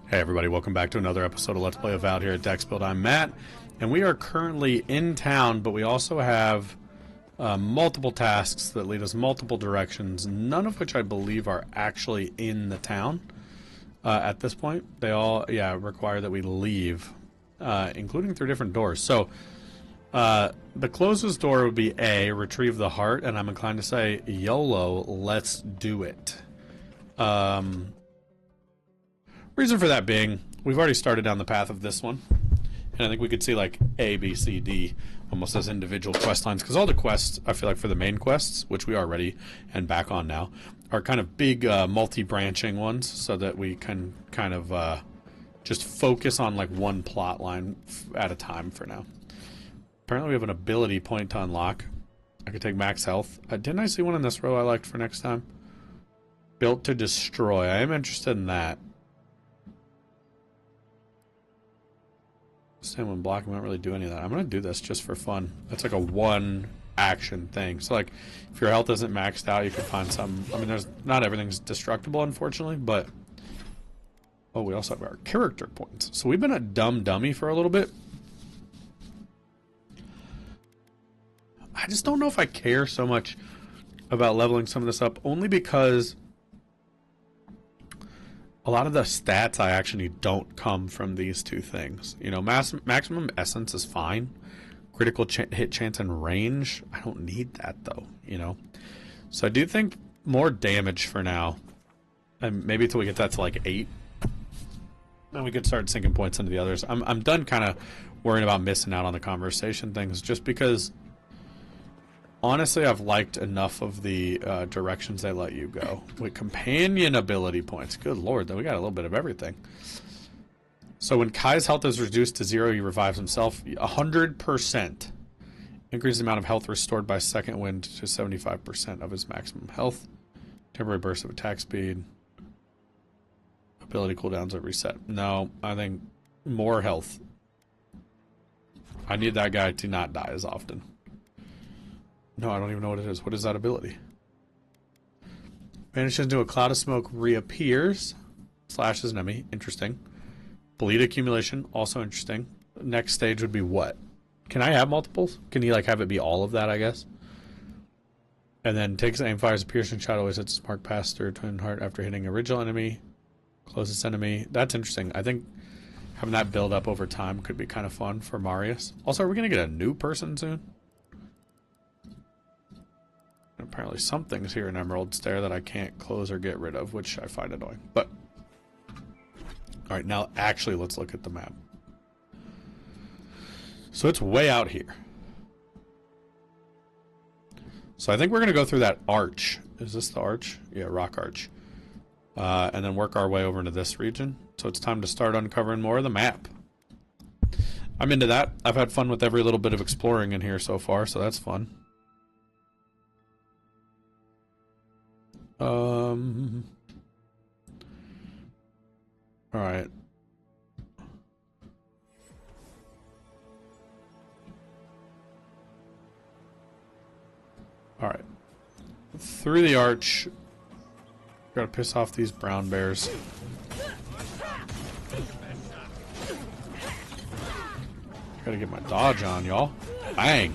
Hey everybody, welcome back to another episode of Let's Play Avowed here at Dexbuild. I'm Matt, and we are currently in town, but we also have multiple tasks that lead us multiple directions, none of which I believe are actually in the town at this point. They all, require that we leave, including through different doors. So, the closest door would be A, retrieve the heart, and I'm inclined to say, YOLO, let's do it. Reason for that being, we've already started down the path of this one, and I think we could see like A, B, C, D almost as individual quest lines, because all the quests, I feel like for the main quests, which we are ready and back on now, are kind of big multi-branching ones, so that we can kind of just focus on like one plot line at a time for now. Apparently we have an ability point to unlock. I could take max health. Didn't I see one in this row I liked for next time? Built to destroy. I am interested in that. Same when blocking, we don't really do any of that. I'm going to do this just for fun. It's like a one action thing. So like, if your health isn't maxed out, you can find some. I mean, there's not everything's destructible, unfortunately, but oh, we also have our character points. So we've been a dumb dummy for a little bit. I just don't know if I care so much about leveling some of this up, only because a lot of the stats I actually don't come from these two things. You know, maximum essence is fine. Critical hit chance and range, I don't need that though, you know. So I do think more damage for now. And maybe until we get that to like 8. Then we could start sinking points into the others. I'm done kind of worrying about missing out on the conversation things, just because honestly, I've liked enough of the directions they let you go. With companion ability points. Good lord, though, we got a little bit of everything. So when Kai's health is reduced to 0, he revives himself 100%. Increase the amount of health restored by second wind to 75% of his maximum health. Temporary burst of attack speed. Ability cooldowns at reset. No, I think more health. I need that guy to not die as often. No, I don't even know what it is. What is that ability? Vanishes into a cloud of smoke, reappears. Slashes an enemy. Interesting. Bleed accumulation. Also interesting. Next stage would be what? Can I have multiples? Can you like have it be all of that, I guess? And then takes aim, fires a piercing shot, always hits mark past through twin heart after hitting original enemy. Closest enemy. That's interesting. I think having that build up over time could be kind of fun for Marius. Also, are we going to get a new person soon? Apparently something's here in Emerald Stair that I can't close or get rid of, which I find annoying. But alright, now actually let's look at the map. So it's way out here. So I think we're going to go through that arch. Is this the arch? Yeah, rock arch. And then work our way over into this region. So it's time to start uncovering more of the map. I'm into that. I've had fun with every little bit of exploring in here so far, so that's fun. Alright. Alright. Through the arch. Gotta piss off these brown bears. Gotta get my dodge on, y'all. Bang!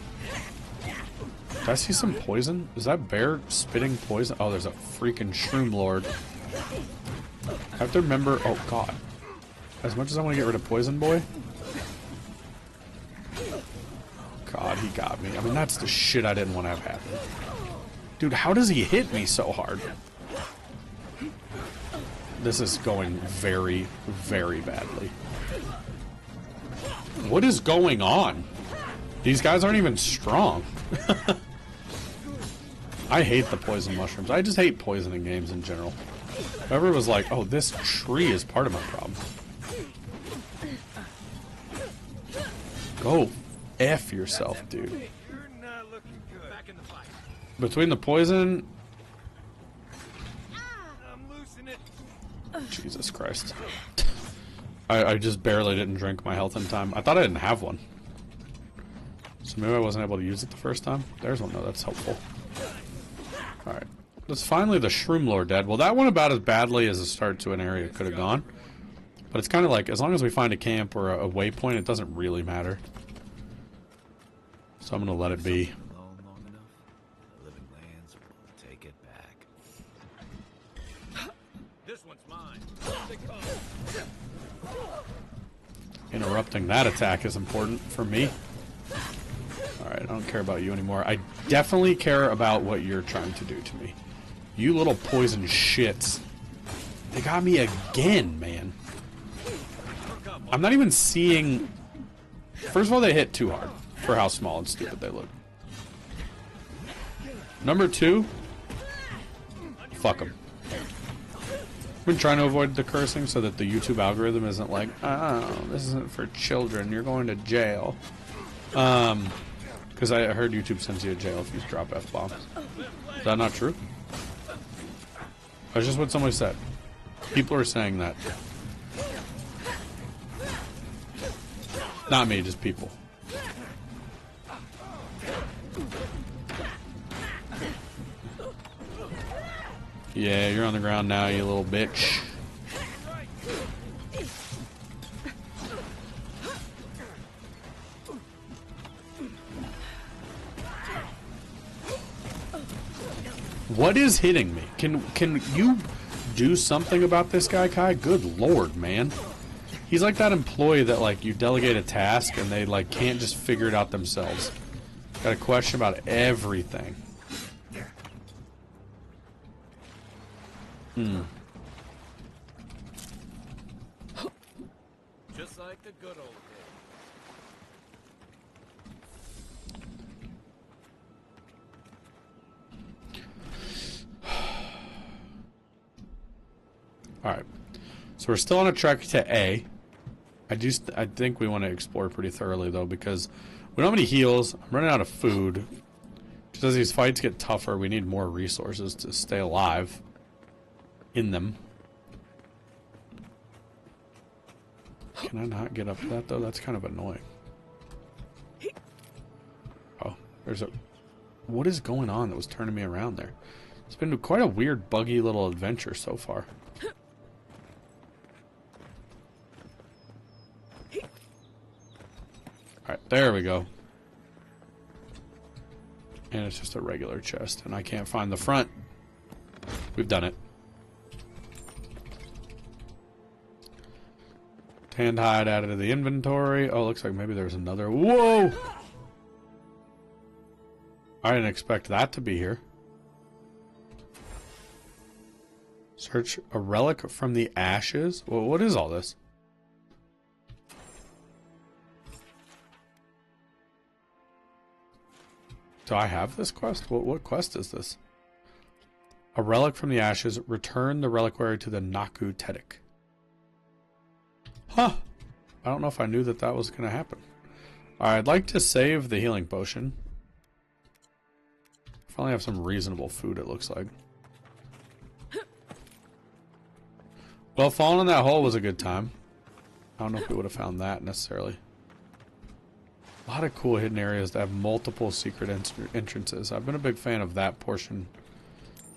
Did I see some poison? Is that bear spitting poison? Oh, there's a freaking shroom lord. I have to remember... Oh, God. As much as I want to get rid of Poison Boy... Oh, God, he got me. I mean, that's the shit I didn't want to have happen. Dude, how does he hit me so hard? This is going very, very badly. What is going on? These guys aren't even strong. I hate the poison mushrooms. I just hate poison in games in general. Whoever was like, oh, this tree is part of my problem. Go F yourself, dude. Between the poison... Jesus Christ. I just barely didn't drink my health in time. I thought I didn't have one. So maybe I wasn't able to use it the first time. There's one though, that's helpful. Alright. That's finally the Shroom Lord dead. Well, that went about as badly as the start to an area could have gone. But it's kind of like, as long as we find a camp or a waypoint, it doesn't really matter. So I'm going to let it be. Long enough, the living lands will take it back. This one's mine. Interrupting that attack is important for me. Alright, I don't care about you anymore. I definitely care about what you're trying to do to me. You little poison shits. They got me again, man. I'm not even seeing... First of all, they hit too hard for how small and stupid they look. Number two, fuck them. I've been trying to avoid the cursing so that the YouTube algorithm isn't like, oh, this isn't for children, you're going to jail. Because I heard YouTube sends you to jail if you drop F-bombs. Is that not true? That's just what somebody said. People are saying that. Not me, just people. Yeah, you're on the ground now, you little bitch. What is hitting me? Can you do something about this guy, Kai? Good lord, man. He's like that employee that, like, you delegate a task and they, like, can't just figure it out themselves. Got a question about everything. Just like the good old days. Alright. So we're still on a trek to A. I think we want to explore pretty thoroughly, though, because we don't have any heals. I'm running out of food. Just as these fights get tougher, we need more resources to stay alive in them. Can I not get up to that, though? That's kind of annoying. Oh, there's a... What is going on that was turning me around there? It's been quite a weird, buggy little adventure so far. Alright, there we go. And it's just a regular chest, and I can't find the front. We've done it. Tanned hide added to the inventory. Oh, looks like maybe there's another. Whoa! I didn't expect that to be here. Search a relic from the ashes? Well, what is all this? Do I have this quest? What quest is this? A relic from the ashes. Return the reliquary to the Naku Tedik. Huh. I don't know if I knew that that was going to happen. Alright, I'd like to save the healing potion. Finally have some reasonable food, it looks like. Well, falling in that hole was a good time. I don't know if we would have found that necessarily. A lot of cool hidden areas that have multiple secret entrances. I've been a big fan of that portion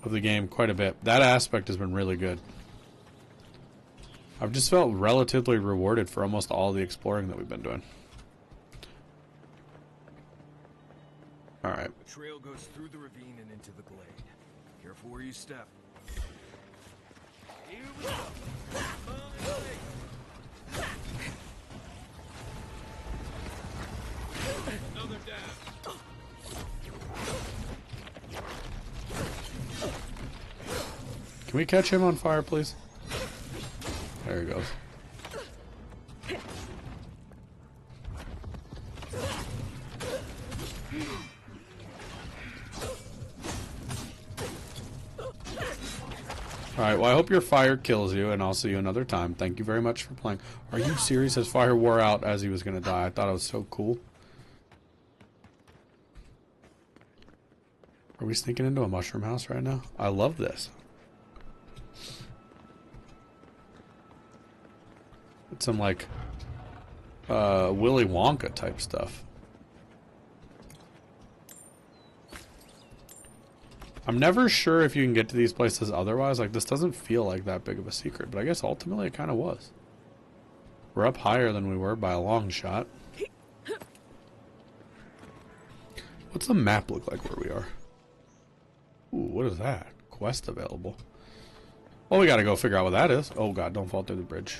of the game quite a bit. That aspect has been really good. I've just felt relatively rewarded for almost all the exploring that we've been doing. Alright. The trail goes through the ravine and into the glade. Careful where you step. Here we go. Another down. Can we catch him on fire, please? There he goes. Alright, well I hope your fire kills you, and I'll see you another time. Thank you very much for playing. Are you serious? His fire wore out as he was going to die. I thought it was so cool. Are we sneaking into a mushroom house right now? I love this. It's some like Willy Wonka type stuff. I'm never sure if you can get to these places otherwise. Like, this doesn't feel like that big of a secret, but I guess ultimately it kind of was. We're up higher than we were by a long shot. What's the map look like where we are? Ooh, what is that? Quest available. Well, we gotta go figure out what that is. Oh god, don't fall through the bridge.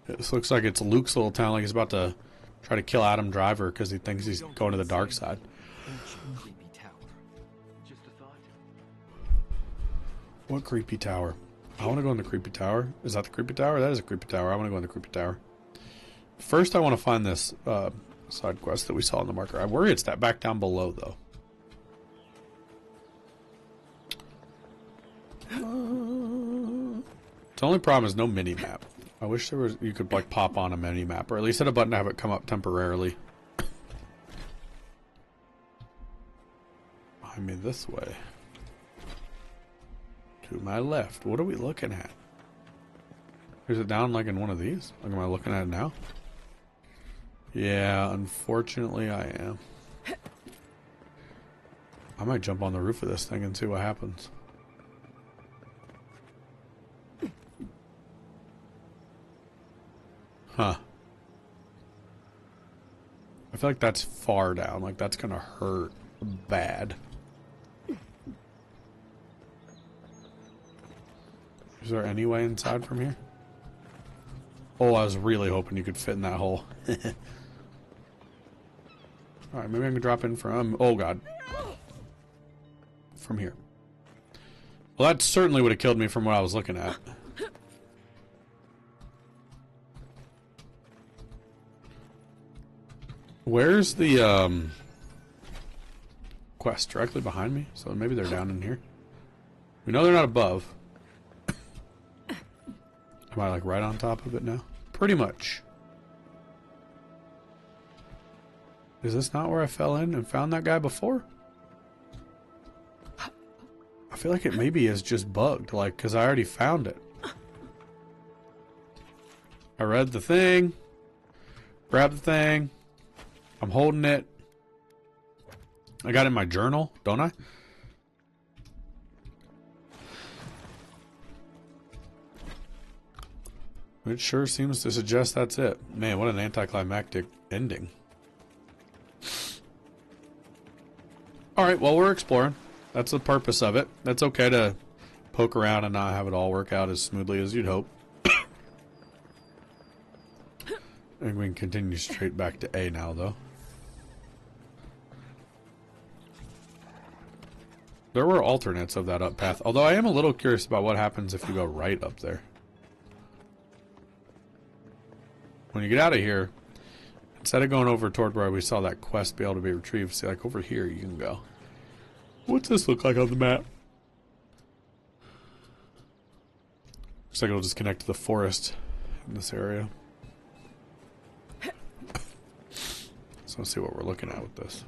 This looks like it's Luke's little town, like he's about to try to kill Adam Driver because he thinks he's going to the dark side. What creepy tower? I want to go in the creepy tower. Is that the creepy tower? That is a creepy tower. I want to go in the creepy tower. First, I want to find this side quest that we saw on the marker. I worry it's that back down below, though. The only problem is no mini map. I wish there was, you could like pop on a mini map, or at least hit a button to have it come up temporarily. Behind me this way. To my left. What are we looking at? Is it down like in one of these? Like, am I looking at it now? Yeah, unfortunately I am. I might jump on the roof of this thing and see what happens. Huh. I feel like that's far down. Like, that's gonna hurt bad. Is there any way inside from here? Oh, I was really hoping you could fit in that hole. Alright, maybe I can drop in from... oh, God. From here. Well, that certainly would have killed me from what I was looking at. Where's the, quest? Directly behind me? So maybe they're down in here. We know they're not above. Am I, like, right on top of it now? Pretty much. Is this not where I fell in and found that guy before? I feel like it maybe is just bugged, like, because I already found it. I read the thing. Grabbed the thing. I'm holding it. I got it in my journal, don't I? It sure seems to suggest that's it. Man, what an anticlimactic ending. Alright, well, we're exploring. That's the purpose of it. That's okay to poke around and not have it all work out as smoothly as you'd hope. And we can continue straight back to A now, though. There were alternates of that up path, although I am a little curious about what happens if you go right up there. When you get out of here, instead of going over toward where we saw that quest be able to be retrieved, see, like over here you can go. What's this look like on the map? Looks like it'll just connect to the forest in this area. So let's see what we're looking at with this.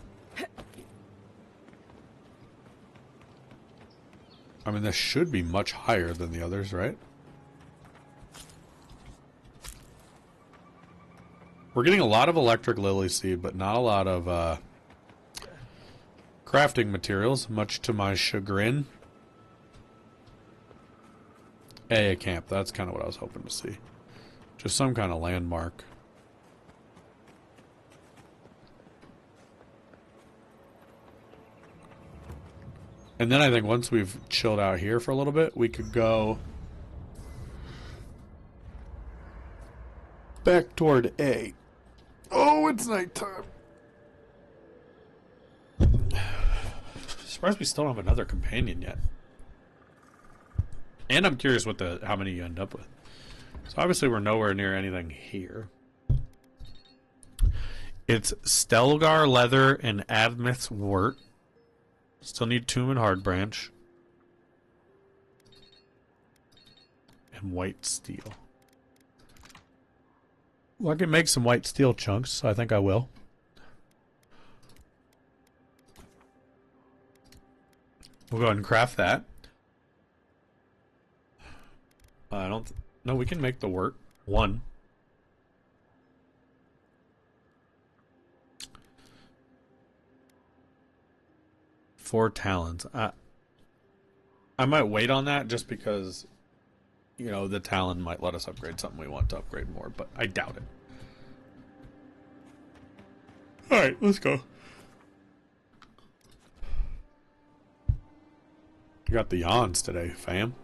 I mean, this should be much higher than the others, right? We're getting a lot of electric lily seed, but not a lot of crafting materials, much to my chagrin. A camp, that's kind of what I was hoping to see. Just some kind of landmark. And then I think once we've chilled out here for a little bit, we could go back toward A. Oh, it's nighttime. Surprised we still don't have another companion yet. And I'm curious what how many you end up with. So obviously we're nowhere near anything here. It's Stelgar Leather and Admith's Wort. Still need Tomb and Hard Branch. And white steel. Well, I can make some white steel chunks, so I think I will. We'll go ahead and craft that. I don't... No, we can make the wort. One. Four talons. I might wait on that just because you know, the Talon might let us upgrade something we want to upgrade more, but I doubt it. Alright, let's go. You got the yawns today, fam.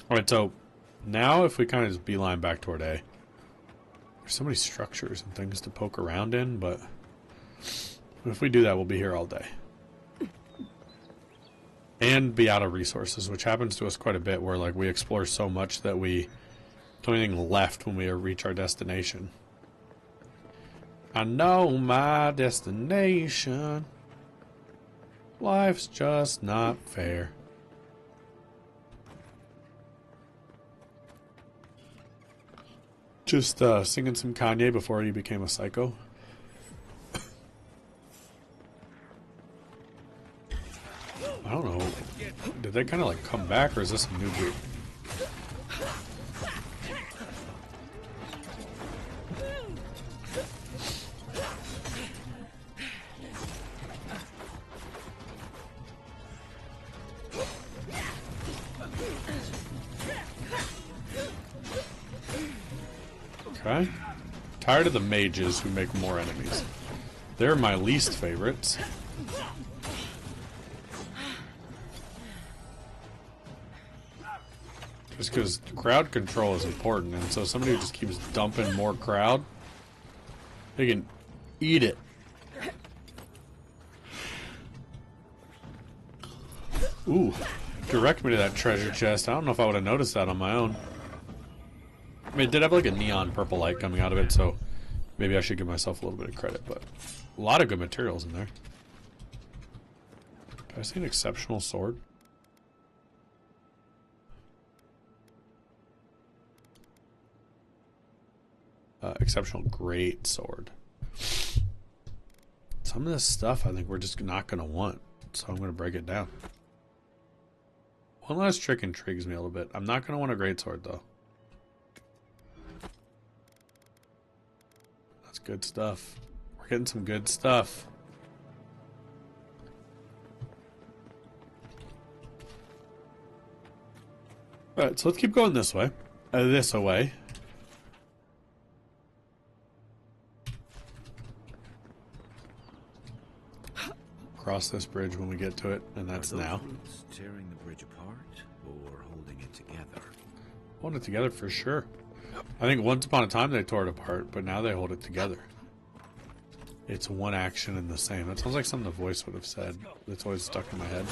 Alright, so now if we kind of just beeline back toward A, there's so many structures and things to poke around in, but if we do that, we'll be here all day. And be out of resources, which happens to us quite a bit, where like we explore so much that we don't have anything left when we reach our destination. I know my destination. Life's just not fair. Just singing some Kanye before he became a psycho. I don't know. Did they kind of like come back, or is this a new group? Okay. Tired of the mages who make more enemies. They're my least favorites. Just because crowd control is important, and so somebody who just keeps dumping more crowd, they can eat it. Ooh, direct me to that treasure chest. I don't know if I would have noticed that on my own. I mean, it did have like a neon purple light coming out of it, so maybe I should give myself a little bit of credit, but a lot of good materials in there. Did I see an exceptional sword? Exceptional great sword. Some of this stuff I think we're just not going to want, so I'm going to break it down. One last trick intrigues me a little bit. I'm not going to want a great sword though. That's good stuff. We're getting some good stuff. Alright, so let's keep going this way. This away. Cross this bridge when we get to it, and that's now. Tearing the bridge apart or holding it together? Holding it together for sure. I think once upon a time they tore it apart, but now they hold it together. It's one action and the same. That sounds like something the voice would have said. That's always stuck in my head.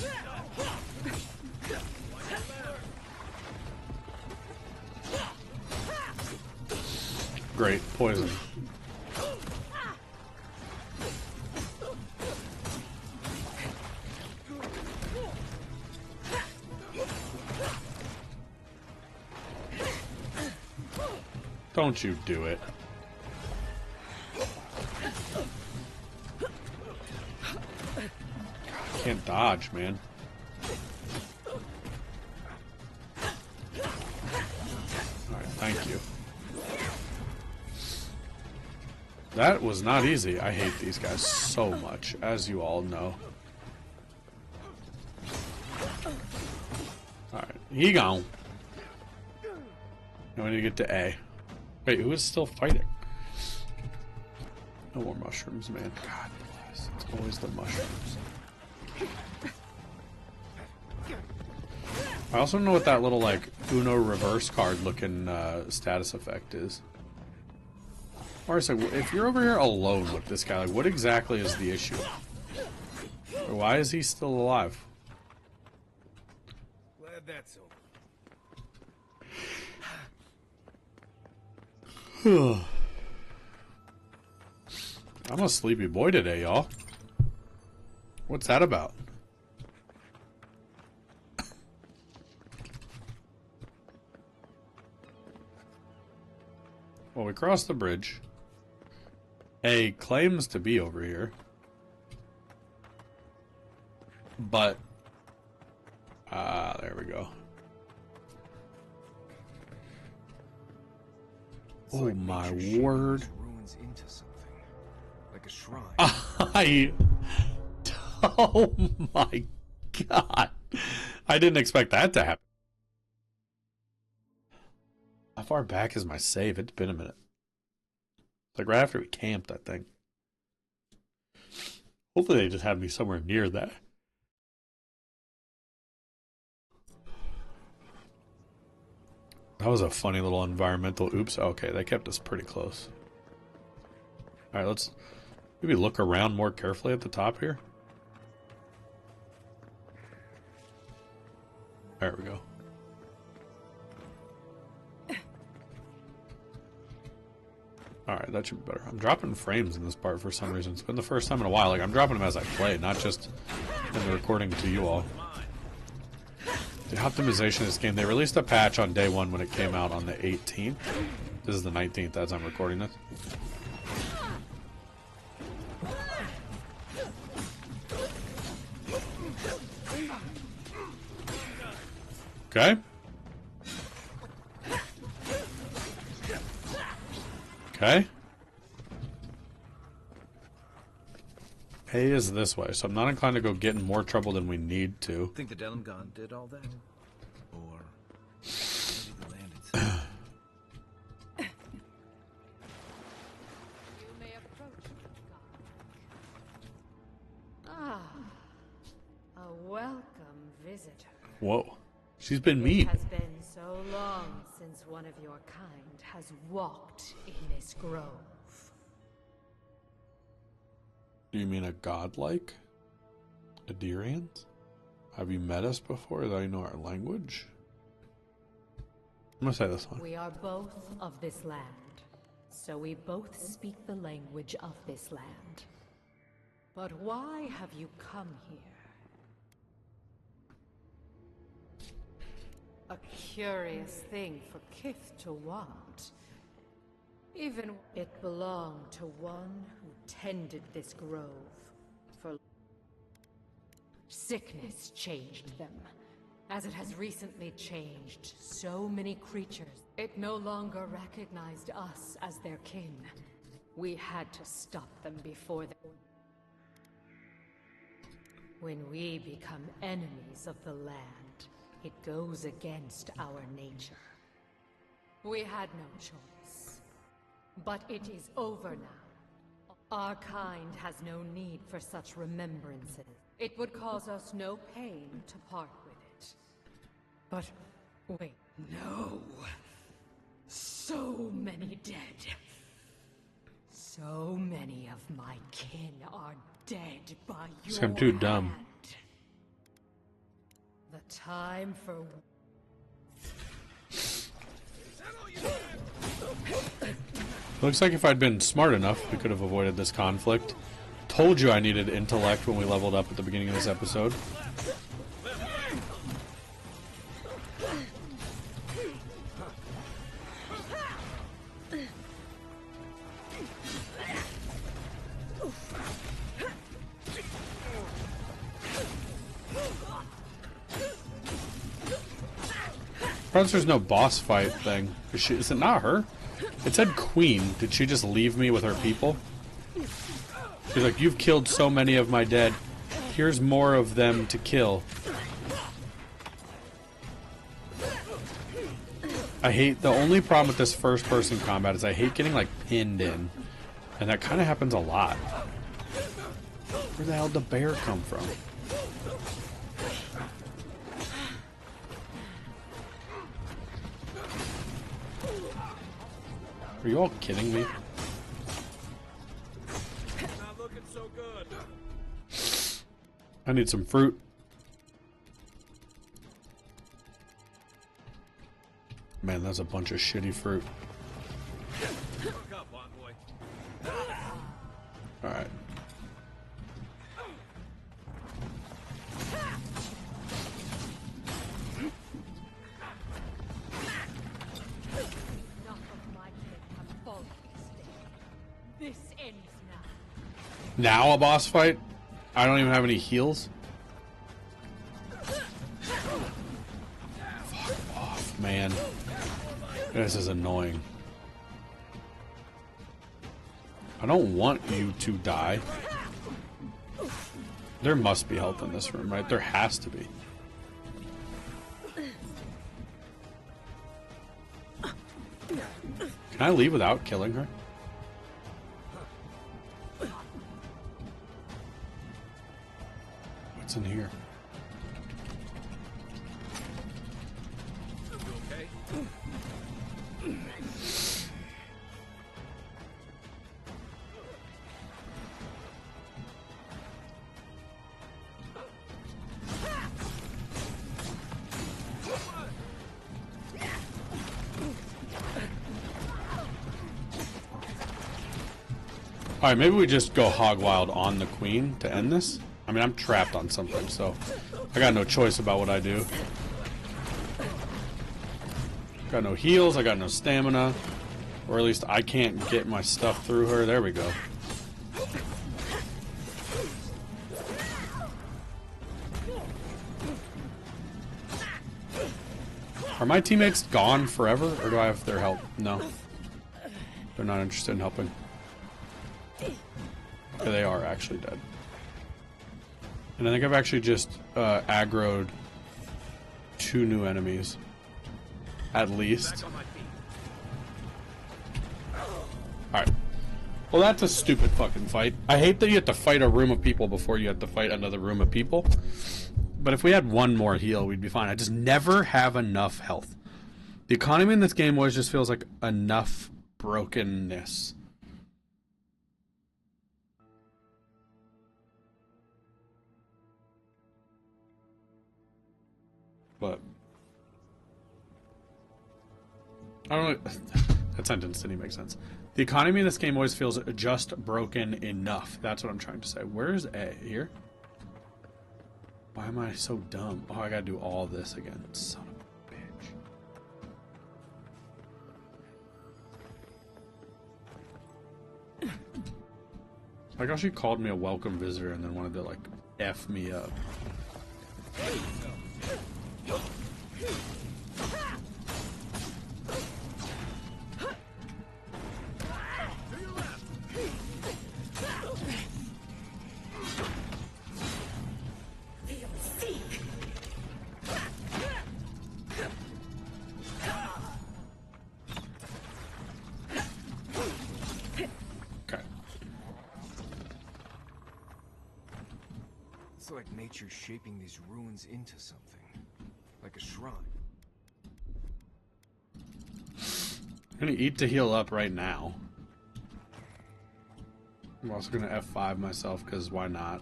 Great. Poison. Don't you do it. I can't dodge, man. Alright, thank you. That was not easy. I hate these guys so much, as you all know. Alright, he gone. Now we need to get to A. Wait, who is still fighting? No more mushrooms, man. God bless. It's always the mushrooms. I also know what that little, like, Uno reverse card looking status effect is. Or it's like, if you're over here alone with this guy, like, what exactly is the issue? Or why is he still alive? Glad that's over. I'm a sleepy boy today, y'all. What's that about? Well, we crossed the bridge. A claims to be over here. But... there we go. Oh like my word. Ruins into something, like a shrine. I Oh my god. I didn't expect that to happen. How far back is my save? It's been a minute. Like right after we camped, I think. Hopefully they just have me somewhere near that. That was a funny little environmental oops. Okay, they kept us pretty close. Alright, let's maybe look around more carefully at the top here. There we go. Alright, that should be better. I'm dropping frames in this part for some reason. It's been the first time in a while. Like, I'm dropping them as I play, not just in the recording to you all. The optimization of this game, they released a patch on day one when it came out on the 18th. This is the 19th as I'm recording this. Okay. Okay. A is this way, so I'm not inclined to go get in more trouble than we need to. Think the Delimgon did all that? Or maybe the land itself? You may approach the God. A welcome visitor. Whoa. She's been It mean. has been so long since one of your kind has walked in this grove. Do you mean a godlike? Adirians? Have you met us before? Do you know our language? I'm gonna say this one. We are both of this land, so we both speak the language of this land. But why have you come here? A curious thing for Kith to want. Even it belonged to one who tended this grove for... Sickness changed them, as it has recently changed so many creatures. It no longer recognized us as their kin. We had to stop them before they... When we become enemies of the land, it goes against our nature. We had no choice. But it is over now. Our kind has no need for such remembrances. It would cause us no pain to part with it. But wait, no. So many dead. So many of my kin are dead by your I'm too dumb. hand. The time for... Looks like if I'd been smart enough, we could have avoided this conflict. Told you I needed intellect when we leveled up at the beginning of this episode. Perhaps there's no boss fight thing. Is it not her? It said queen. Did she just leave me with her people? She's like, you've killed so many of my dead. Here's more of them to kill. I hate... The only problem with this first-person combat is I hate getting, like, pinned in. And that kind of happens a lot. Where the hell did the bear come from? Are you all kidding me? Not looking so good. I need some fruit. Man, that's a bunch of shitty fruit. Look up, boy. Alright. This ends now. Now a boss fight? I don't even have any heals? Fuck off, man. This is annoying. I don't want you to die. There must be health in this room, right? There has to be. Can I leave without killing her? What's in here? You okay? Alright, maybe we just go hog wild on the queen to end this. I mean, I'm trapped on something, so I got no choice about what I do. Got no heals, I got no stamina. Or at least I can't get my stuff through her. There we go. Are my teammates gone forever, or do I have their help? No. They're not interested in helping. Okay, they are actually dead. And I think I've actually just aggroed 2 new enemies. At least. Alright. Well, that's a stupid fucking fight. I hate that you have to fight a room of people before you have to fight another room of people. But if we had one more heal, we'd be fine. I just never have enough health. The economy in this game always just feels like enough brokenness. But I don't know. That sentence didn't even make sense. The economy in this game always feels just broken enough. That's what I'm trying to say. Where's A? Here? Why am I so dumb? Oh, I gotta do all this again. Son of a bitch. Like how she called me a welcome visitor and then wanted to, like, F me up. It's like nature shaping these ruins into something. Like a shrine. I'm gonna eat to heal up right now. I'm also gonna F5 myself, because why not?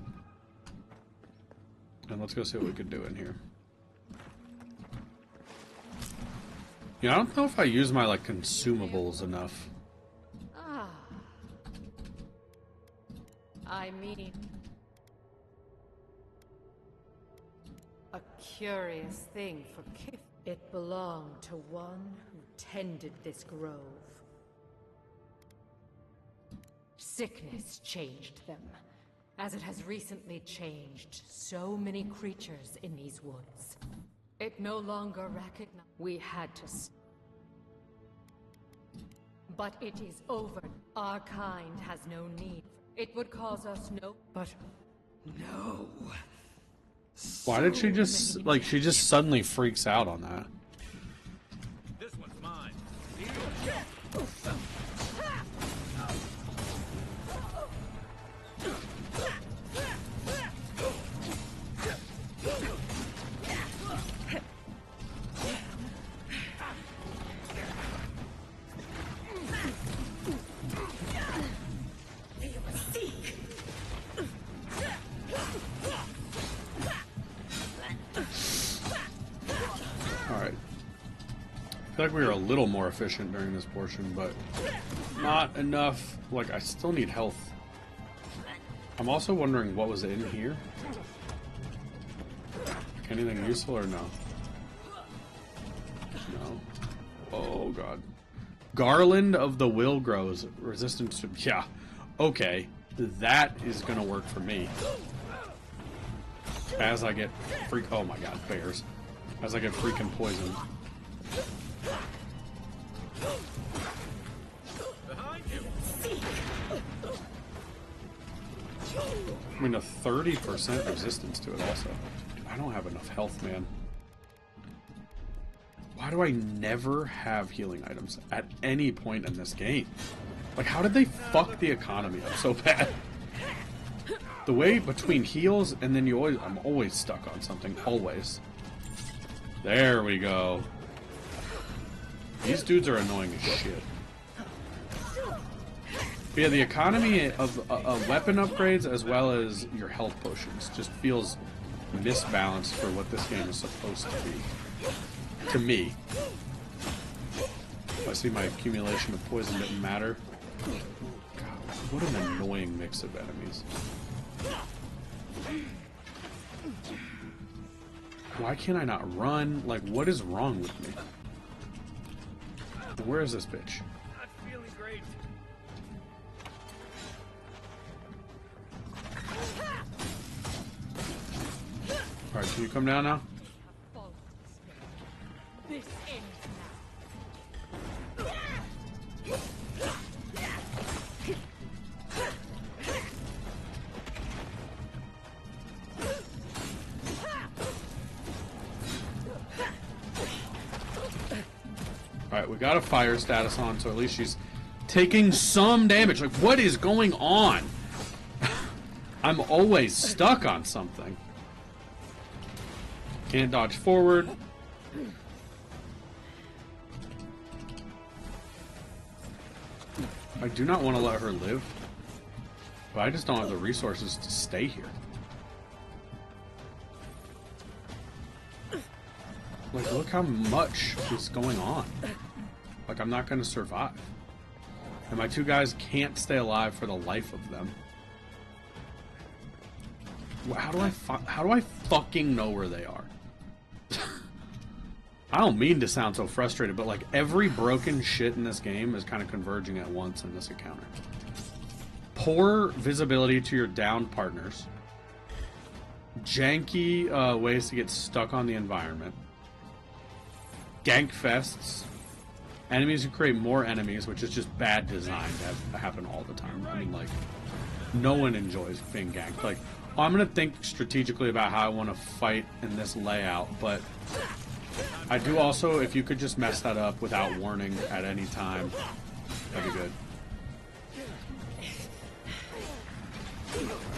And let's go see what we could do in here. Yeah, I don't know if I use my, like, consumables enough. Ah. I mean... a curious thing for Kif. It belonged to one who tended this grove. Sickness changed them, as it has recently changed so many creatures in these woods. It no longer recognized. We had to. But it is over. Our kind has no need. It would cause us no. But no. Why did she just, like, she just suddenly freaks out on that? This one's mine. I feel like we were a little more efficient during this portion, but not enough. Like, I still need health. I'm also wondering what was in here. Anything useful or no? No. Oh, God. Garland of the Will grows. Resistance to... Yeah. Okay. That is going to work for me. As I get freak... Oh, my God. Bears. As I get freaking poisoned. Behind you. I mean, a 30% resistance to it also. Dude, I don't have enough health, man. Why do I never have healing items at any point in this game? Like, how did they fuck the economy up so bad? The way between heals and then I'm always stuck on something, always. There we go. These dudes are annoying as shit. But yeah, the economy of weapon upgrades as well as your health potions just feels misbalanced for what this game is supposed to be. To me. I see my accumulation of poison didn't matter. God, what an annoying mix of enemies. Why can't I not run? Like, what is wrong with me? Where is this bitch? Not feeling great. Alright, can you come down now? This ends Alright, we got a fire status on, so at least she's taking some damage. Like, what is going on? I'm always stuck on something. Can't dodge forward. I do not want to let her live, but I just don't have the resources to stay here. Like, look how much is going on. Like, I'm not going to survive. And my two guys can't stay alive for the life of them. How do I fucking know where they are? I don't mean to sound so frustrated, but like every broken shit in this game is kind of converging at once in this encounter. Poor visibility to your downed partners. Janky ways to get stuck on the environment. Gank fests. Enemies who create more enemies, which is just bad design to happen all the time. I mean, like, no one enjoys being ganked. Like, I'm going to think strategically about how I want to fight in this layout, but I do also, if you could just mess that up without warning at any time, that'd be good.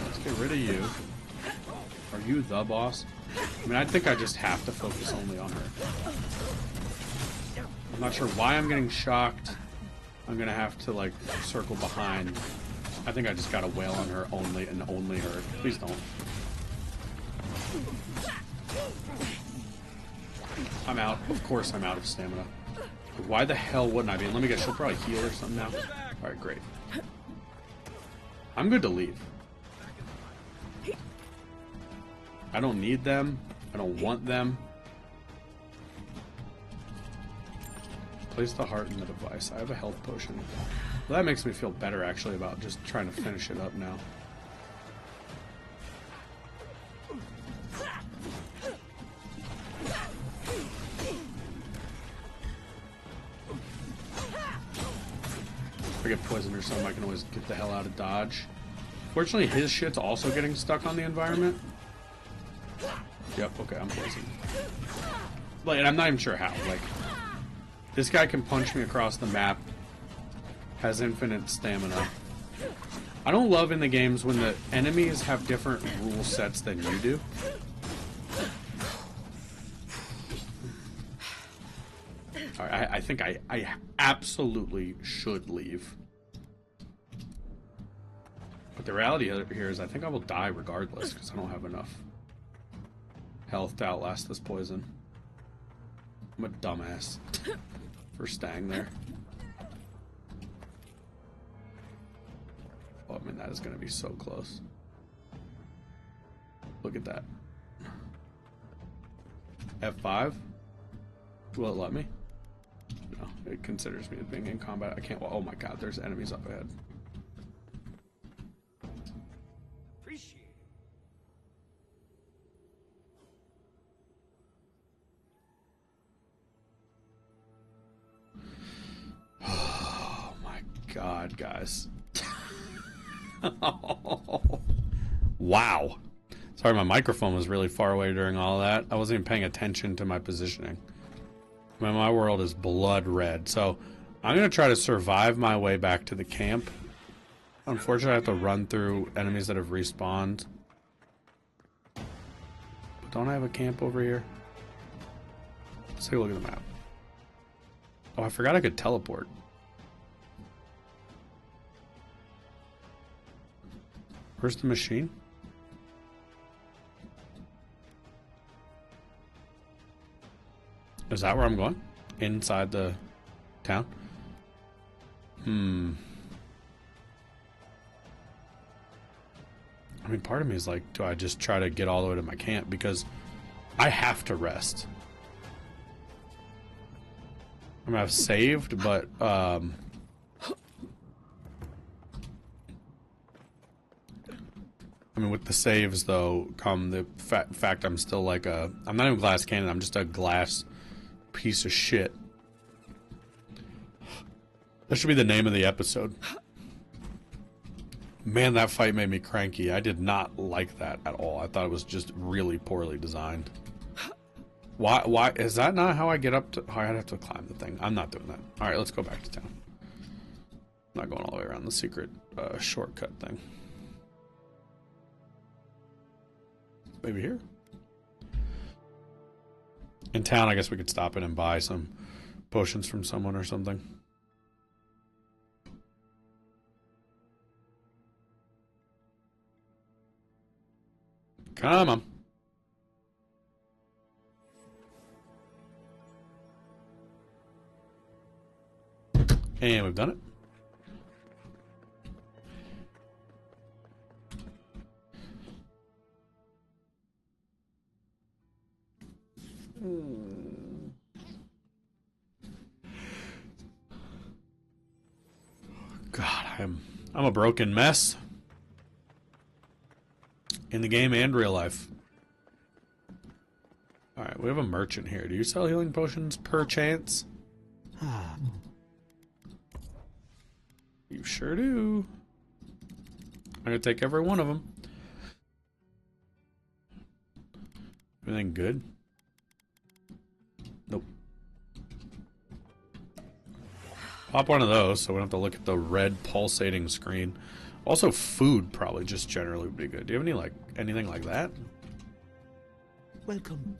Let's get rid of you. Are you the boss? I mean, I think I just have to focus only on her. I'm not sure why I'm getting shocked. I'm going to have to, like, circle behind. I think I just got to wail on her only and only her. Please don't. I'm out. Of course I'm out of stamina. Why the hell wouldn't I be? Let me guess, she'll probably heal or something now. Alright, great. I'm good to leave. I don't need them. I don't want them. Place the heart in the device. I have a health potion. Well, that makes me feel better, actually, about just trying to finish it up now. If I get poisoned or something, I can always get the hell out of dodge. Fortunately, his shit's also getting stuck on the environment. Yep, okay, I'm poisoned. Like, and I'm not even sure how. Like, this guy can punch me across the map. Has infinite stamina. I don't love in the games when the enemies have different rule sets than you do. I think I absolutely should leave. But the reality here is I think I will die regardless because I don't have enough health to outlast this poison. I'm a dumbass for staying there. Oh, I mean, that is going to be so close. Look at that. F5? Will it let me? No, it considers me as being in combat. I can't. Oh my god, there's enemies up ahead. Appreciate it. Oh my god, guys. Wow. Sorry, my microphone was really far away during all that. I wasn't even paying attention to my positioning. Man, my world is blood red. So I'm going to try to survive my way back to the camp. Unfortunately, I have to run through enemies that have respawned. But don't I have a camp over here? Let's take a look at the map. Oh, I forgot I could teleport. Where's the machine? Is that where I'm going? Inside the town? I mean, part of me is like, do I just try to get all the way to my camp? Because I have to rest. I mean, I've saved, but, I mean, with the saves, though, come the fact I'm still like a... I'm not even glass cannon, I'm just a glass piece of shit. That should be the name of the episode. Man, that fight made me cranky. I did not like that at all. I thought it was just really poorly designed. Why is that not how I get up to... Oh, I'd have to climb the thing. I'm not doing that. Alright, let's go back to town. I'm not going all the way around the secret shortcut thing. Maybe here? In town, I guess we could stop in and buy some potions from someone or something. Come on. And we've done it. God, I'm a broken mess. In the game and real life. Alright, we have a merchant here. Do you sell healing potions per chance? You sure do. I'm gonna take every one of them. Everything good? Nope. Pop one of those so we don't have to look at the red pulsating screen. Also, food probably just generally would be good. Do you have any anything like that? Welcome.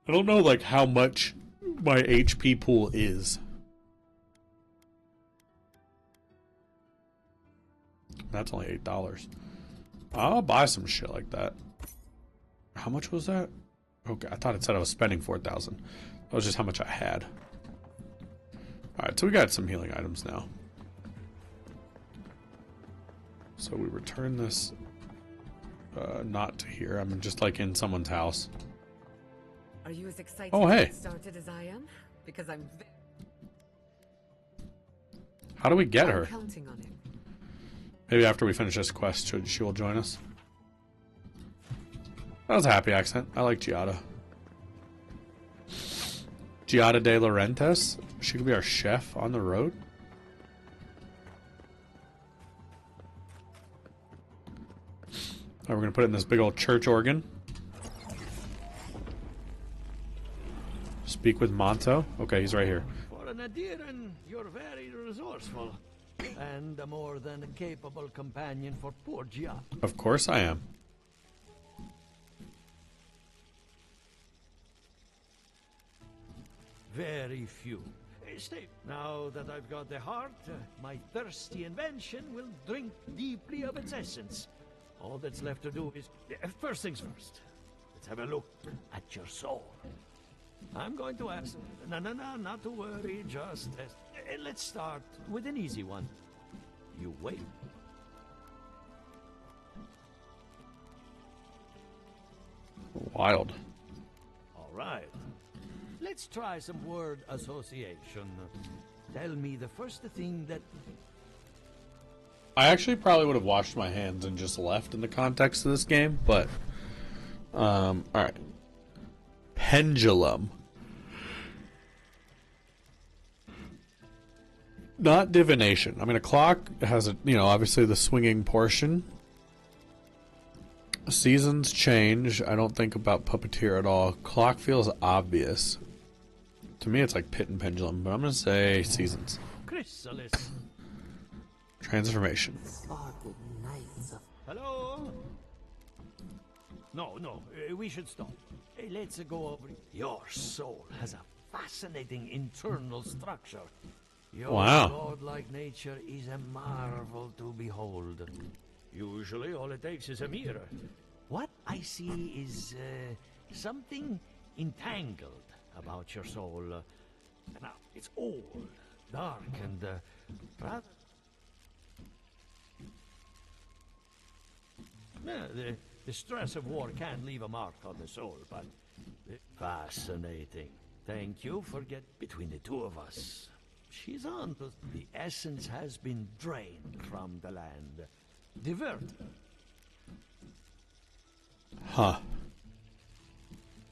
I don't know like how much my HP pool is. That's only $8. I'll buy some shit like that. How much was that? Okay, I thought it said I was spending 4,000. That was just how much I had. Alright, so we got some healing items now. So we return this not to here. I'm just like in someone's house. Are you as excited Oh, hey. to get started as I am? Because I'm How do we get her? counting on it. Maybe after we finish this quest, she will join us. That was a happy accent. I like Giada. Giada de Laurentiis? She could be our chef on the road? Alright, we're gonna put it in this big old church organ. Speak with Monto? Okay, he's right here. For an Adiran, you're very resourceful. And a more than capable companion for poor Gia. Of course I am. Very few. Stay. Now that I've got the heart, my thirsty invention will drink deeply of its essence. All that's left to do is... first things first. Let's have a look at your soul. I'm going to ask... No, not to worry, just... let's start with an easy one. You wait. Wild. All right. Let's try some word association. Tell me the first thing that... I actually probably would have washed my hands and just left in the context of this game, but... alright. Pendulum. Not divination. I mean, a clock has a, obviously the swinging portion. Seasons change. I don't think about puppeteer at all. Clock feels obvious. To me, it's like pit and pendulum, but I'm gonna say seasons. Chrysalis. Transformation. Hello? No, we should stop. Let's go over. Your soul has a fascinating internal structure. Your Wow. godlike nature is a marvel to behold. Usually, all it takes is a mirror. What I see is something entangled about your soul. Now, it's old, dark, and rather... The stress of war can leave a mark on the soul, but fascinating. Thank you for between the two of us. She's on. The essence has been drained from the land. Diverted. Huh.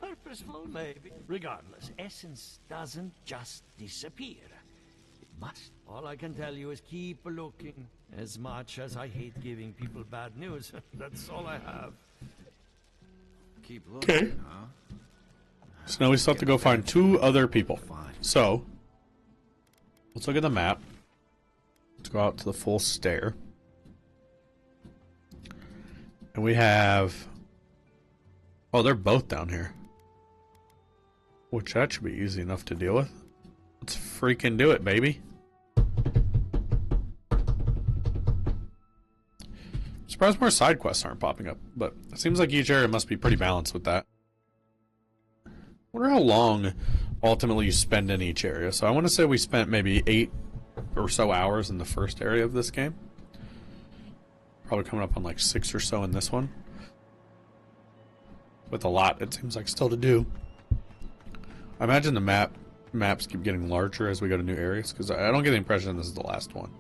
Purposeful, maybe. Regardless, essence doesn't just disappear. It must. All I can tell you is keep looking. As much as I hate giving people bad news, that's all I have. Keep looking, Okay. huh? So now we still have to go find 2 other people. So, let's look at the map. Let's go out to the full stair. And we have... Oh, they're both down here. Which that should be easy enough to deal with. Let's freaking do it, baby. Surprised more side quests aren't popping up, but it seems like each area must be pretty balanced with that. Wonder how long ultimately you spend in each area. So I want to say we spent maybe 8 or so hours in the first area of this game. Probably coming up on like 6 or so in this one. With a lot, it seems like, still to do. I imagine the maps keep getting larger as we go to new areas, because I don't get the impression this is the last one.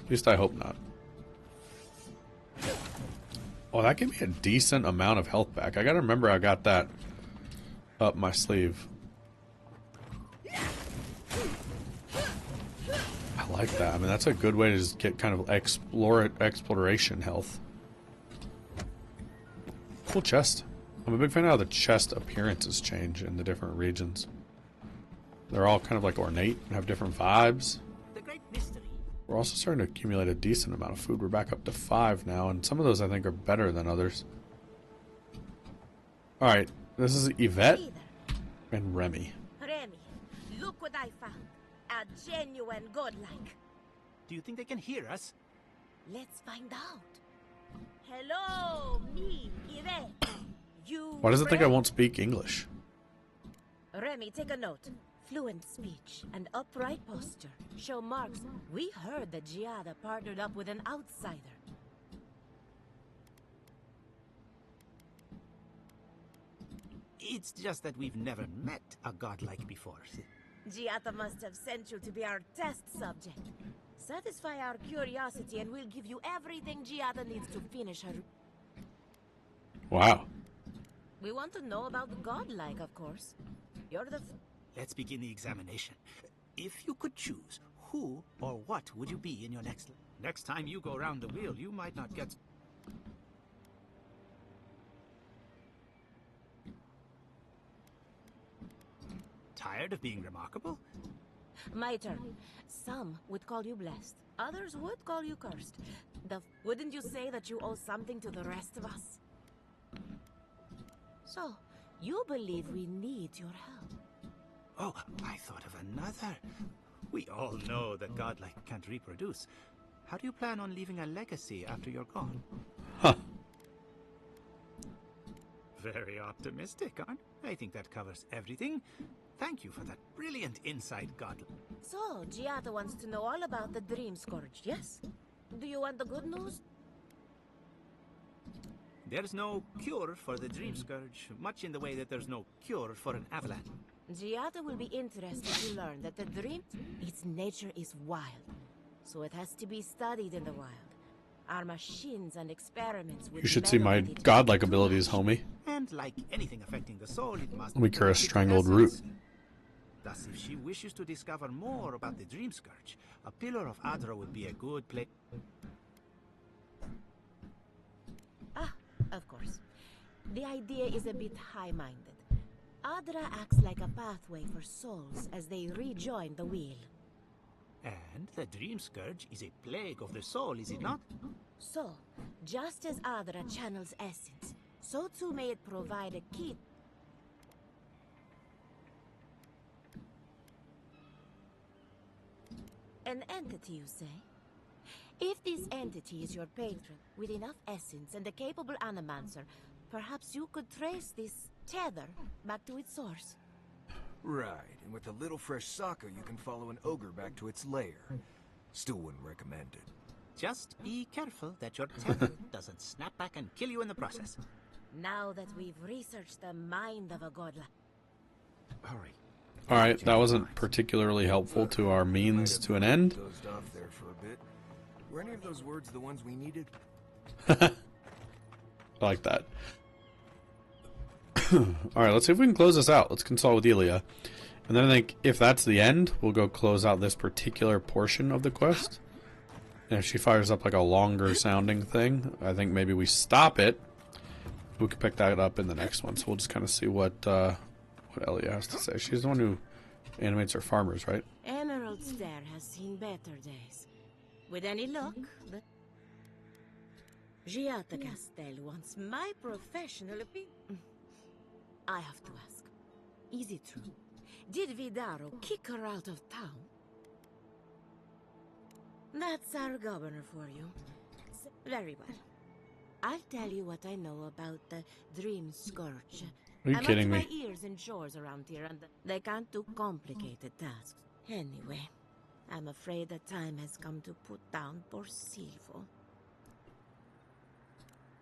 At least I hope not. Oh, that gave me a decent amount of health back. I gotta remember I got that up my sleeve. I like that. I mean, that's a good way to just get kind of exploration health. Cool chest. I'm a big fan of how the chest appearances change in the different regions. They're all kind of like ornate and have different vibes. The great mystery. We're also starting to accumulate a decent amount of food. We're back up to 5 now, and some of those I think are better than others. Alright, this is Yvette and Remy. Remy, look what I found. A genuine godlike. Do you think they can hear us? Let's find out. Hello, me, Yvette. You Why does it think I ready? won't speak English? Remy, take a note. Fluent speech and upright posture show marks. We heard that Giada partnered up with an outsider. It's just that we've never met a godlike before. Giada must have sent you to be our test subject. Satisfy our curiosity and we'll give you everything Giada needs to finish her... Wow. We want to know about the godlike, of course. You're the... Let's begin the examination. If you could choose, who or what would you be in your next... Next time you go around the wheel, you might not get... Tired of being remarkable? My turn. Some would call you blessed. Others would call you cursed. Wouldn't you say that you owe something to the rest of us? So, you believe we need your help? Oh, I thought of another. We all know that godlike can't reproduce. How do you plan on leaving a legacy after you're gone? Huh. Very optimistic, aren't I? think that covers everything. Thank you for that brilliant insight, Godl. So, Giada wants to know all about the Dream Scourge, yes? Do you want the good news? There's no cure for the Dream Scourge, much in the way that there's no cure for an avalanche. Giada will be interested to learn that the Dream... Its nature is wild, so it has to be studied in the wild. Our machines and experiments with You should see my godlike abilities, homie. And like anything affecting the soul, it must... Let me cure a strangled root. Thus, if she wishes to discover more about the Dream Scourge, a Pillar of Adra would be a good place. Ah, of course. The idea is a bit high-minded. Adra acts like a pathway for souls as they rejoin the wheel. And the Dream Scourge is a plague of the soul, is it not? So, just as Adra channels essence, so too may it provide a key. An entity, you say? If this entity is your patron, with enough essence and a capable Animancer, perhaps you could trace this tether back to its source. Right, and with a little fresh sake, you can follow an ogre back to its lair. Still wouldn't recommend it. Just be careful that your tether doesn't snap back and kill you in the process. Now that we've researched the mind of a godlike... Hurry. Alright, that wasn't particularly helpful to our means to an end. Dozed off there for a bit. Were any of those words the ones we needed? I like that. Alright, let's see if we can close this out. Let's consult with Elia. And then I think if that's the end, we'll go close out this particular portion of the quest. And if she fires up like a longer sounding thing, I think maybe we stop it. We can pick that up in the next one. So we'll just kind of see what Elia has to say. She's the one who animates her farmers, right? Emerald Stair has seen better days. With any luck, the... Giata Castel wants my professional opinion. I have to ask, is it true? Did Vidaro kick her out of town? That's our governor for you. Very well. I'll tell you what I know about the Dream Scourge. Are you I'm kidding up to me? my ears in chores around here, and they can't do complicated tasks. Anyway, I'm afraid the time has come to put down poor Silvo.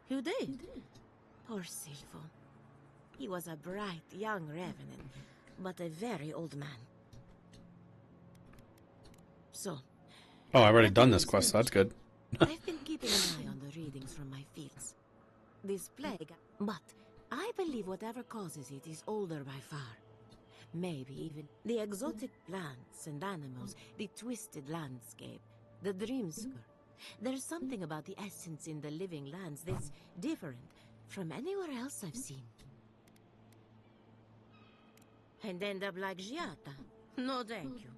You did? Poor Silvo. He was a bright young revenant, but a very old man. So... Oh, I've already done this quest, so that's good. I've been keeping an eye on the readings from my fields. This plague... But I believe whatever causes it is older by far. Maybe even the exotic plants and animals, the twisted landscape, the dream scourge. There's something about the essence in the living lands that's different from anywhere else I've seen. And end up like Giata. No thank you.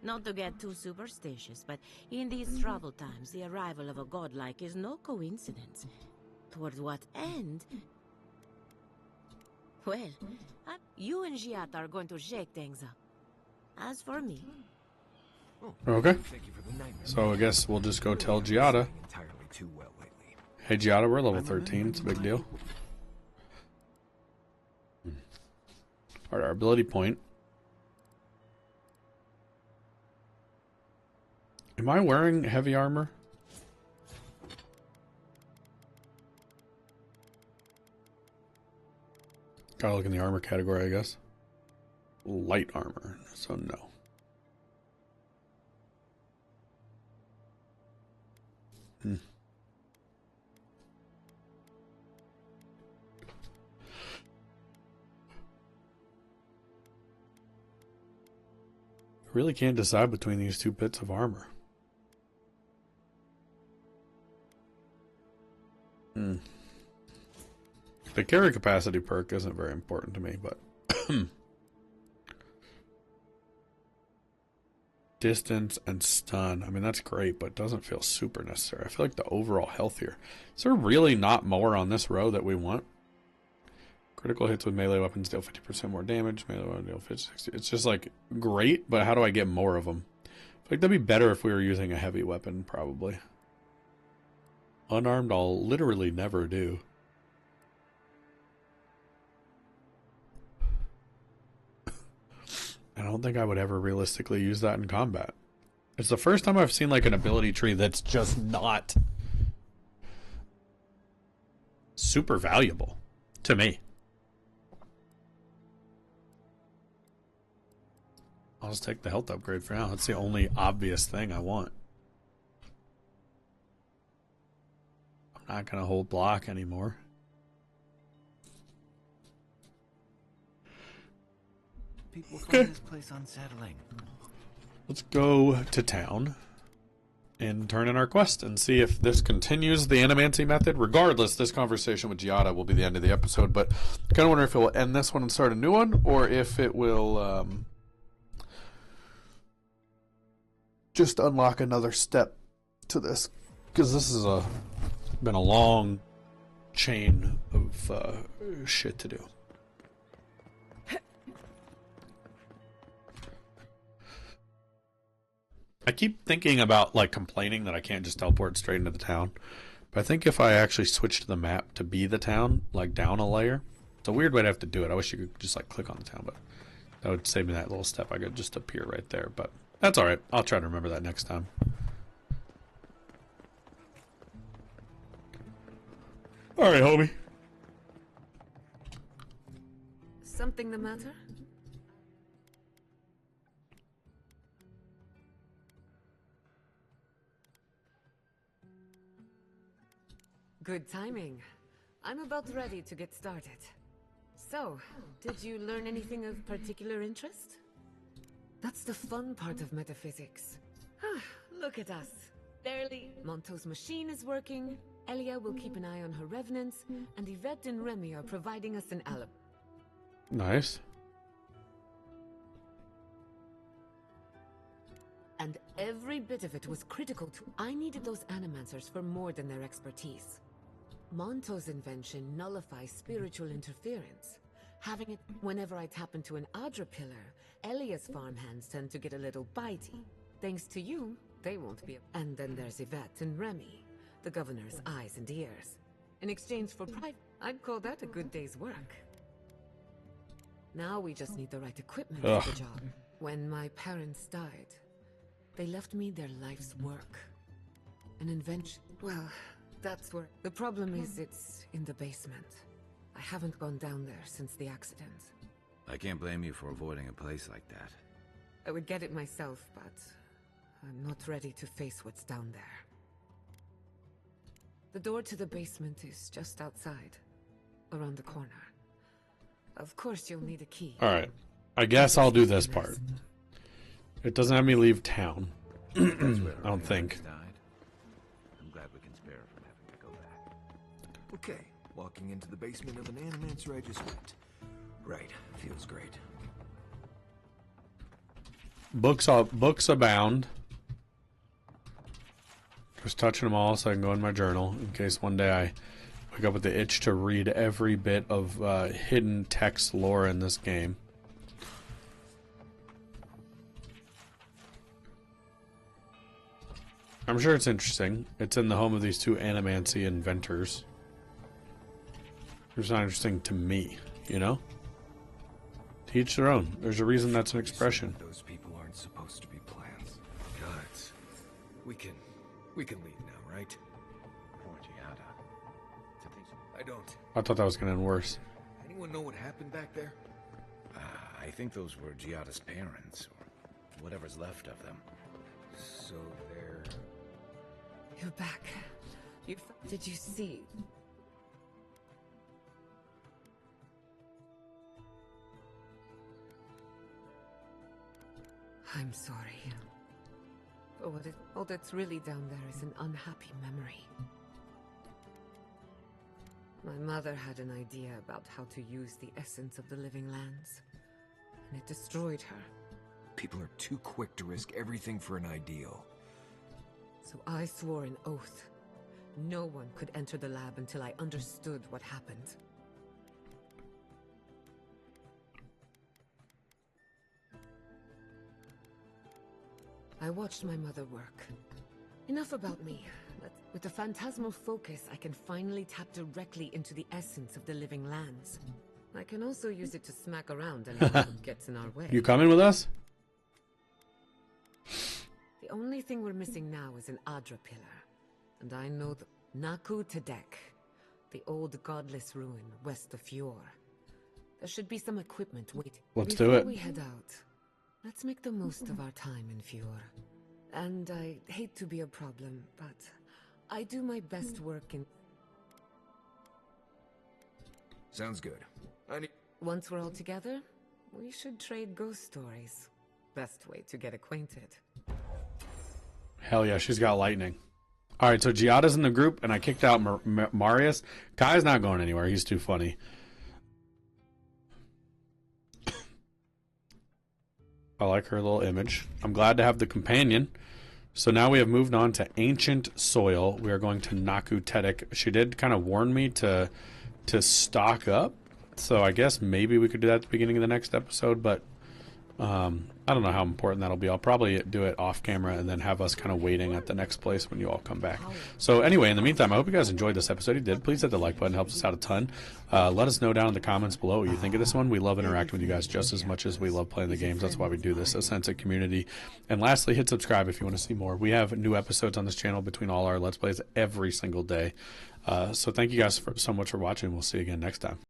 Not to get too superstitious, but in these troubled times, the arrival of a godlike is no coincidence. Toward what end? Well, you and Giata are going to shake things up. As for me... Okay. Thank you for the nightmare. So I guess we'll just go tell Giata. Entirely too well lately. Hey Giata, we're level 13. It's a big deal. Alright, our ability point. Am I wearing heavy armor? Gotta look in the armor category, I guess. Light armor, so no. I really can't decide between these two bits of armor. The carry capacity perk isn't very important to me, but distance and stun, I mean, that's great, but it doesn't feel super necessary. I feel like the overall health here. Is there really not more on this row that we want? Critical hits with melee weapons deal 50% more damage. Melee weapons deal 50. It's just like great, but how do I get more of them? I feel like that'd be better if we were using a heavy weapon, probably. Unarmed, I'll literally never do. I don't think I would ever realistically use that in combat. It's the first time I've seen like an ability tree that's just not super valuable to me. I'll just take the health upgrade for now. That's the only obvious thing I want. I'm not going to hold block anymore. people find this place unsettling. Let's go to town and turn in our quest and see if this continues the Animancy method. Regardless, this conversation with Giada will be the end of the episode, but I kind of wonder if it will end this one and start a new one, or if it will just unlock another step to this, because this is been a long chain of shit to do. I keep thinking about like complaining that I can't just teleport straight into the town, but I think if I actually switched the map to be the town, like down a layer, it's a weird way to have to do it. I wish you could just like click on the town, but that would save me that little step. I could just appear right there, but that's all right. I'll try to remember that next time. All right, homie. Something the matter? Good timing. I'm about ready to get started. So, did you learn anything of particular interest? That's the fun part of metaphysics. Look at us. Barely. Monto's machine is working, Elia will keep an eye on her revenants, and Yvette and Remy are providing us an alibi. Nice. And every bit of it was critical to... I needed those animancers for more than their expertise. Monto's invention nullifies spiritual interference. Having it whenever I tap into an Adra pillar, Elia's farmhands tend to get a little bitey. Thanks to you, they won't be... And then there's Yvette and Remy, the governor's eyes and ears. In exchange for pride, I'd call that a good day's work. Now we just need the right equipment for the job. When my parents died, they left me their life's work. An invention. Well, that's where... The problem is it's in the basement. I haven't gone down there since the accident. I can't blame you for avoiding a place like that. I would get it myself, but I'm not ready to face what's down there. The door to the basement is just outside, around the corner. Of course you'll need a key. Alright. I guess I'll do this part. It doesn't have me leave town. I don't think. I'm glad we can spare her from having to go back. Okay, walking into the basement of an Animancer I just went. Right, feels great. Books abound. Just touching them all so I can go in my journal in case one day I wake up with the itch to read every bit of hidden text lore in this game. I'm sure it's interesting. It's in the home of these two Animancy inventors. It's not interesting to me, you know? To each their own. There's a reason that's an expression. Those people aren't supposed to be plants. Guys, we can leave now, right? Poor Giada. I don't. I thought that was going to end worse. Anyone know what happened back there? I think those were Giada's parents, or whatever's left of them. So they're... You're back. Did you see? I'm sorry. But all that's really down there is an unhappy memory. My mother had an idea about how to use the essence of the living lands, and it destroyed her. People are too quick to risk everything for an ideal. So I swore an oath. No one could enter the lab until I understood what happened. I watched my mother work. Enough about me. With a phantasmal focus, I can finally tap directly into the essence of the living lands. I can also use it to smack around anyone who gets in our way. You coming with us? The only thing we're missing now is an Adra pillar. And I know the Naku Tedek, the old godless ruin west of Fjord. There should be some equipment waiting. Let's do it. Before we head out, let's make the most of our time in Fjord. And I hate to be a problem, but I do my best work in... Sounds good. Once we're all together, We should trade ghost stories. Best way to get acquainted. Hell yeah, she's got lightning. All right, so Giada's in the group, and I kicked out Marius. Kai's not going anywhere. He's too funny. I like her little image. I'm glad to have the companion. So now we have moved on to Ancient Soil. We are going to Naku Tedic. She did kind of warn me to stock up. So I guess maybe we could do that at the beginning of the next episode, but I don't know how important that'll be. I'll probably do it off camera and then have us kind of waiting at the next place when you all come back. So anyway, in the meantime, I hope you guys enjoyed this episode. If you did, please hit the like button. It helps us out a ton. Let us know down in the comments below what you think of this one. We love interacting with you guys just as much as we love playing the games. That's why we do this, a sense of community. And lastly, hit subscribe if you want to see more. We have new episodes on this channel between all our Let's Plays every single day. So thank you guys so much for watching. We'll see you again next time.